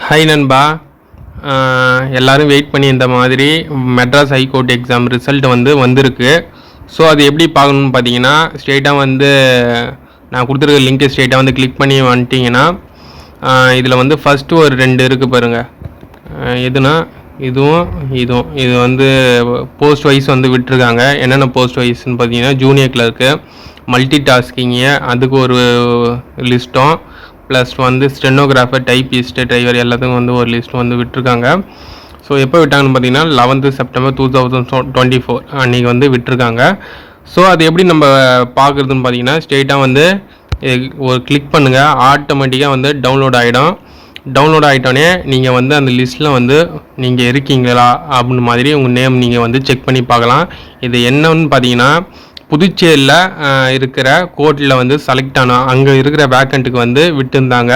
Hi நண்பா. எல்லோரும் wait பண்ணி இந்த மாதிரி மெட்ராஸ் ஹைகோர்ட் எக்ஸாம் ரிசல்ட் வந்திருக்கு. ஸோ அது எப்படி பார்க்கணுன்னு பார்த்தீங்கன்னா, ஸ்ட்ரெயிட்டாக நான் கொடுத்துருக்க லிங்க்கை ஸ்ட்ரெயிட்டாக கிளிக் பண்ணி வந்துட்டிங்கன்னா, இதில் ஃபஸ்ட்டு ஒரு 2 இருக்குது பாருங்கள். எதுனா இதுவும் இது போஸ்ட் வைஸ் விட்டுருக்காங்க. என்னென்ன போஸ்ட் வைஸ்ன்னு பார்த்தீங்கன்னா, ஜூனியர் கிளர்க்கு, மல்டி டாஸ்கிங்கு, அதுக்கு ஒரு லிஸ்ட்டும், ப்ளஸ் ஸ்டெனோகிராஃபர், டைப்பிஸ்ட்டு, டிரைவர் எல்லாத்துக்கும் ஒரு லிஸ்ட் விட்டுருக்காங்க. ஸோ எப்போ விட்டாங்கன்னு பார்த்தீங்கன்னா 11th September 2024 அன்றைக்கி விட்டுருக்காங்க. ஸோ அது எப்படி நம்ம பார்க்குறதுன்னு பார்த்தீங்கன்னா, ஸ்ட்ரெயிட்டாக ஒரு கிளிக் பண்ணுங்கள், ஆட்டோமேட்டிக்காக டவுன்லோட் ஆகிடும். டவுன்லோட் ஆகிட்டோன்னே நீங்கள் அந்த லிஸ்ட்டில் நீங்கள் இருக்கீங்களா அப்படின்னு மாதிரி உங்கள் நேம் நீங்கள் செக் பண்ணி பார்க்கலாம். இது என்னன்னு பார்த்தீங்கன்னா, புதுச்சேரியில் இருக்கிற கோர்ட்டில் செலக்ட் ஆனோம், அங்கே இருக்கிற வேக்கண்ட்டுக்கு விட்டுருந்தாங்க.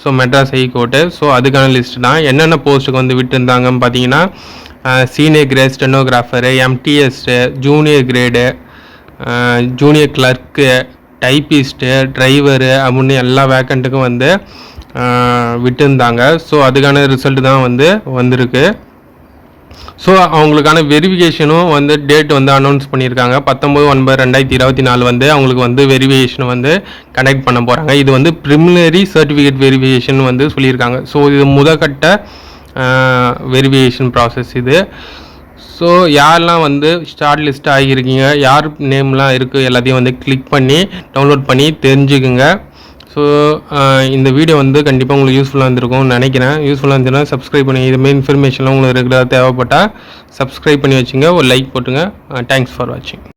So Madras high court. ஸோ அதுக்கான லிஸ்ட் தான். என்னென்ன போஸ்ட்டுக்கு விட்டுருந்தாங்கன்னு பார்த்தீங்கன்னா, senior grade stenographer, MTS, junior grade, junior clerk, typist, driver அப்படின்னு எல்லா வேக்கண்ட்டுக்கும் விட்டுருந்தாங்க. ஸோ அதுக்கான ரிசல்ட் தான் வந்திருக்கு. ஸோ அவங்களுக்கான வெரிஃபிகேஷனும் டேட் அனௌன்ஸ் பண்ணியிருக்காங்க. 19/9/2024 அவங்களுக்கு வெரிஃபிகேஷன் கண்டக்ட் பண்ண போகிறாங்க. இது ப்ரிலிமினரி சர்டிஃபிகேட் வெரிஃபிகேஷன் சொல்லியிருக்காங்க. ஸோ இது முதற்கட்ட வெரிஃபிகேஷன் ப்ராசஸ் இது. ஸோ யாரெல்லாம் ஷார்ட் லிஸ்ட் ஆகியிருக்கீங்க, யார் நேம்லாம் இருக்குது எல்லாத்தையும் கிளிக் பண்ணி டவுன்லோட் பண்ணி தெரிஞ்சுக்குங்க. ஸோ இந்த வீடியோ கண்டிப்பாக உங்களுக்கு யூஸ்ஃபுல்லாக இருந்திருக்கும்னு நினைக்கிறேன். யூஸ்ஃபுல்லாக இருந்துச்சுன்னா சப்ஸ்கிரைப் பண்ணி, இதுமாதிரி இன்ஃபர்மேஷன்லாம் உங்களுக்கு ரெகுலராக தேவைப்பட்டால் சப்ஸ்கிரைப் பண்ணி வச்சுங்க, ஒரு லைக் போட்டுங்க. தேங்க்ஸ் ஃபார் வாட்சிங்.